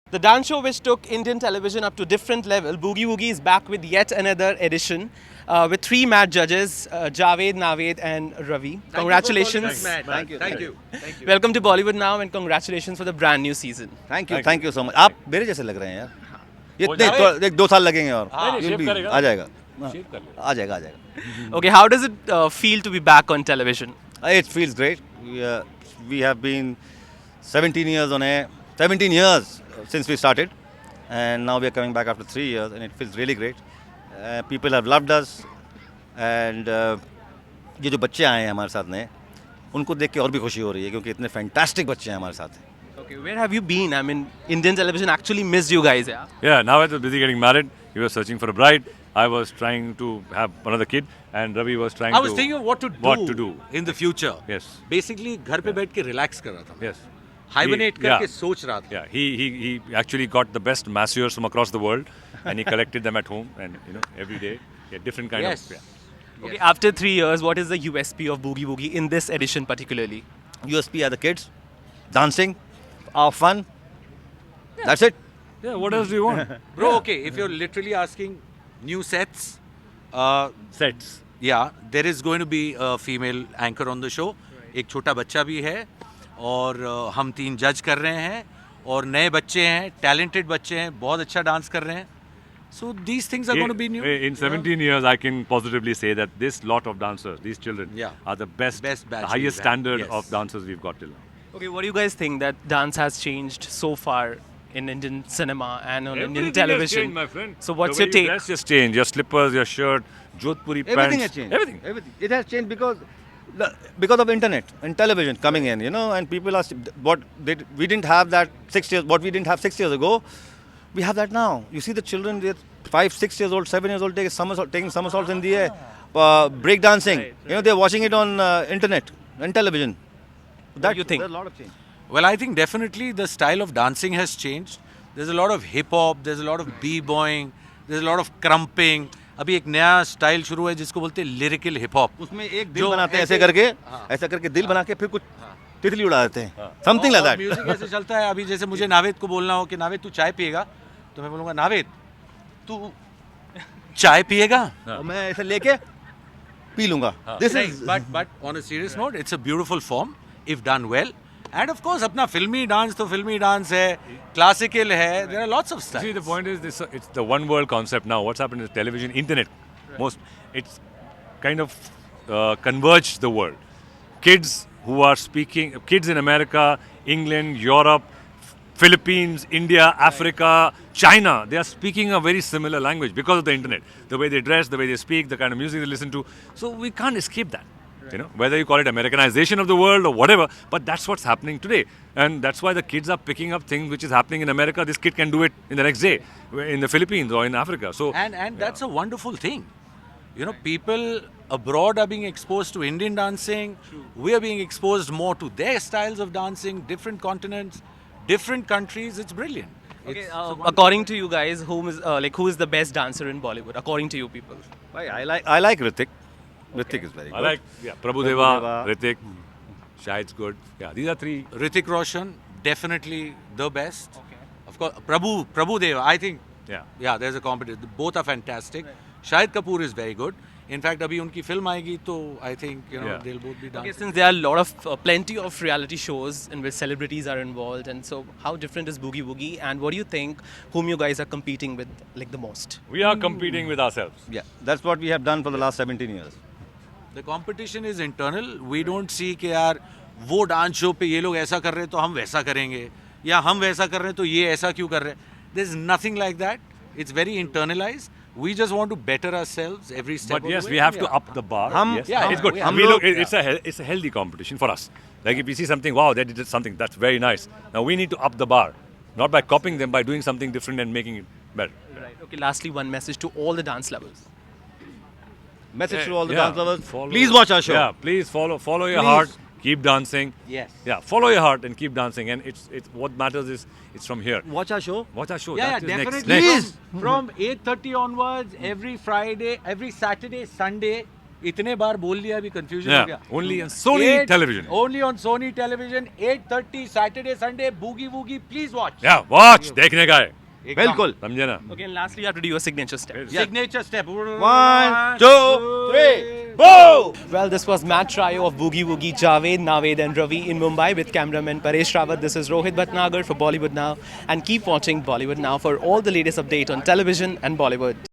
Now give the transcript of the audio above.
The dance show which took Indian television up to different level, Boogie Woogie is back with yet another edition with three mad judges, Javed, Naved and Ravi. Congratulations. Thank you. Thank you. Thank you. Welcome to Bollywood now and congratulations for the brand new season. Thank you so much. आप मेरे जैसे लग रहे हैं यार. ये 2 साल लगेंगे और you'll be- आ जाएगा. आ जाएगा. Okay, how does it feel to be back on television? It feels great. We have been 17 years on air. 17 years since we started, and now we are coming back after 3 years, and it feels really great. People have loved us, and ये जो बच्चे आए हैं हमारे साथ नए, उनको देख के और भी खुशी हो रही है क्योंकि इतने फैंटास्टिक बच्चे हैं हमारे साथ. Okay, where have you been? I mean, Indian television actually missed you guys, yeah? Yeah, now I was busy getting married. He was searching for a bride. I was trying to have another kid, and Ravi was trying I to. was thinking of what to do in the future. Yes. Basically, घर पे बैठ के relax कर रहा था. Yes. Hibernate He- करके yeah. सोच रहा था. Yeah, he actually got the best masseurs from across the world, and he collected them at home, and every day, different kind Yes. of. Yeah. Okay, after 3 years, what is the USP of Boogie Woogie in this edition particularly? USP are the kids, dancing, our fun. That's it. Yeah. What else do you want? Bro, okay, if you're literally asking new sets, Sets. yeah, there is going to be a female anchor on the show. एक छोटा बच्चा भी है और हम 3 जज कर रहे हैं और नए बच्चे हैं, talented बच्चे हैं, बहुत अच्छा डांस कर रहे हैं. So these things are going to be new. In 17 years, I can positively say that this lot of dancers, these children, Yeah. are the best, Best batch the highest we've had. standard Yes. of dancers we've got till now. Okay, what do you guys think that dance has changed so far in Indian cinema and on Indian Everything television? has changed, my friend. So what's the way your take? Your dress just changed. Your slippers, your shirt, Jodhpuri pants. Everything has changed. Everything. It has changed because of internet and television coming in, and people are we didn't have that 6 years. What we didn't have 6 years ago, we have that now. You see the children, they're 5, 6 years old, 7 years old, taking somersaults in the air, break dancing. Right. They're watching it on internet and television. do you think? There's a lot of change. Well, I think definitely the style of dancing has changed. There's a lot of hip hop, there's a lot of b-boying, there's a lot of crumping. अभी एक नया style शुरू है जिसको बोलते हैं lyrical hip hop. उसमें एक दिल बनाते हैं ऐसे करके दिल बना के फिर कुछ तितली उड़ा देते हैं. Something like that. म्यूजिक ऐसे चलता है. अभी जैसे मुझे नावेद को बोलना हो कि नावेद तू चाय पिएगा, तो मैं बोलूँगा नावेद तू चाय पिएगा. और मैं ऐसे लेके पी लूंगा. This is But on a serious note, it's a beautiful form if done well. And of course, अपना फिल्मी डांस तो फिल्मी डांस है, क्लासिकल है. There are lots of styles. See, the point is this: it's the one world concept now. What's happened is television, internet, it's kind of converged the world. Kids kids in America, England, Europe, Philippines, India, Africa, China, they are speaking a very similar language because of the internet. The way they dress, the way they speak, the kind of music they listen to. So we can't escape that. Whether you call it Americanization of the world or whatever, but that's what's happening today. And that's why the kids are picking up things which is happening in America. This kid can do it in the next day in the Philippines or in Africa. So And that's a wonderful thing. People abroad are being exposed to Indian dancing. We are being exposed more to their styles of dancing, different continents, different countries. It's brilliant. Okay, It's according to you guys, who is the best dancer in Bollywood? According to you people. I like Hrithik. Hrithik is very good. I like Prabhu Deva, Deva. Hrithik, Shahid's good. Yeah, these are 3. Hrithik Roshan, definitely the best. Okay. Of course, Prabhu Deva, I think, Yeah. there's a competition. Both are fantastic. Shahid Kapoor is very good. In fact, अभी उनकी film आएगी तो I think Yeah. they'll both be Okay, dancing. since there are a lot of plenty of reality shows in which celebrities are involved, and so how different is Boogie Woogie, and what do you think whom you guys are competing with the most? We are competing with ourselves. Yeah, that's what we have done for the last 17 years. The competition is internal. We don't see कि यार वो dance show पे ये लोग ऐसा कर रहे हैं तो हम वैसा करेंगे या हम वैसा कर रहे हैं तो ये ऐसा क्यों कर रहे हैं. There's nothing like that. It's very internalized. We just want to better ourselves every step But of yes, the way. we have to Yeah. up the bar. Yes. Yeah, it's good. yeah. It's a healthy competition for us. Like if we see something, wow, they did something that's very nice. Now we need to up the bar, not by copying them, by doing something different and making it better. Right. Okay. Lastly, one message to all the dance lovers. Message to all the Yeah. dance lovers. Follow- Please watch our show. Yeah, please follow your Please. heart. Keep dancing. Yes. Yeah, follow your heart and keep dancing. And it's what matters is it's from here. Watch our show. Watch our show. Yeah, That is next. definitely. Next. Please. From 8:30 onwards, every Friday, every Saturday, Sunday, इतने बार बोल लिया अभी confusion हो Yeah, गया. only on Sony television. Only on Sony television 8:30 Saturday Sunday Boogie Woogie please watch. Yeah, watch. देखने का है. एकदम. बिल्कुल. समझे ना? Okay, and lastly, you have to do your signature step. Signature step. 1, 2, 3, go! Well, this was Matt Trio of Boogie Woogie, Javed, Naved, and Ravi in Mumbai with cameraman Paresh Rawat. This is Rohit Bhatnagar for Bollywood Now, and keep watching Bollywood Now for all the latest update on television and Bollywood.